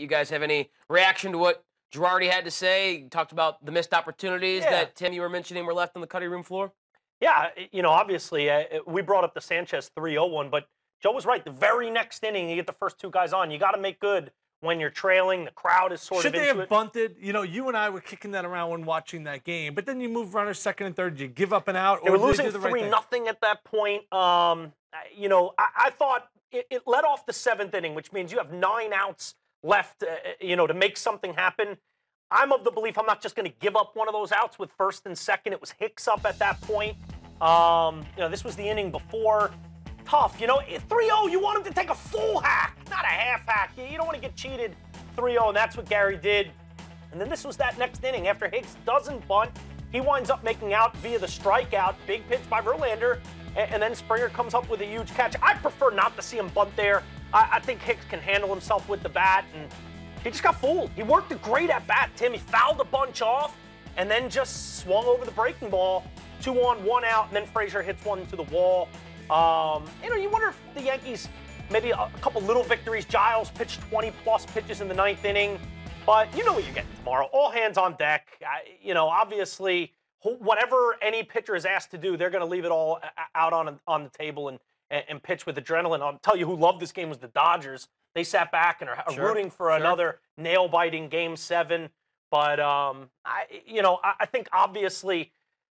You guys have any reaction to what Girardi had to say? He talked about the missed opportunities that, Tim, you were mentioning were left on the cutting room floor. Yeah, obviously, we brought up the Sanchez 3-0 one, but Joe was right. The very next inning, you get the first two guys on. You got to make good when you're trailing. The crowd is sort Should of they into have it. bunted? You and I were kicking that around when watching that game, but then you move runners second and third. Did you give up and out? They were losing 3-0 at that point. I thought it led off the seventh inning, which means you have 9 outs left, to make something happen. I'm of the belief I'm not just going to give up one of those outs with first and second. It was Hicks up at that point. This was the inning before. Tough, 3-0, you want him to take a full hack, not a half hack. You don't want to get cheated 3-0, and that's what Gary did. And then this was that next inning. After Hicks doesn't bunt, he winds up making out via the strikeout. Big pitch by Verlander, and then Springer comes up with a huge catch. I prefer not to see him bunt there. I think Hicks can handle himself with the bat, and he just got fooled. He worked a great at-bat, Tim. He fouled a bunch off and then just swung over the breaking ball. 2 on, 1 out, and then Frazier hits one to the wall. You wonder if the Yankees, maybe a couple little victories. Giles pitched 20-plus pitches in the 9th inning. But you know what you're getting tomorrow. All hands on deck. Obviously, whatever any pitcher is asked to do, they're going to leave it all out on the table and pitch with adrenaline. I'll tell you who loved this game was the Dodgers. They sat back and are rooting for another nail-biting Game 7. But, I think obviously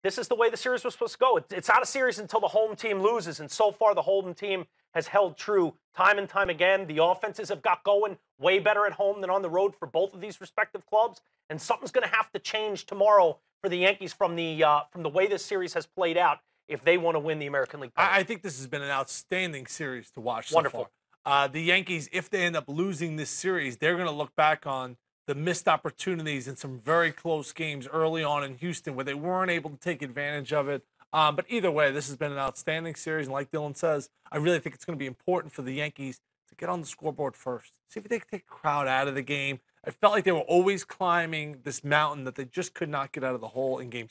this is the way the series was supposed to go. It's not a series until the home team loses, and so far the home team has held true time and time again. The offenses have got going way better at home than on the road for both of these respective clubs, and something's going to have to change tomorrow for the Yankees from the way this series has played out if they want to win the American League pennant. I think this has been an outstanding series to watch. Wonderful. So far. The Yankees, if they end up losing this series, they're going to look back on the missed opportunities in some very close games early on in Houston where they weren't able to take advantage of it. But either way, this has been an outstanding series. And like Dylan says, I really think it's going to be important for the Yankees to get on the scoreboard first. See if they can take the crowd out of the game. I felt like they were always climbing this mountain that they just could not get out of the hole in Game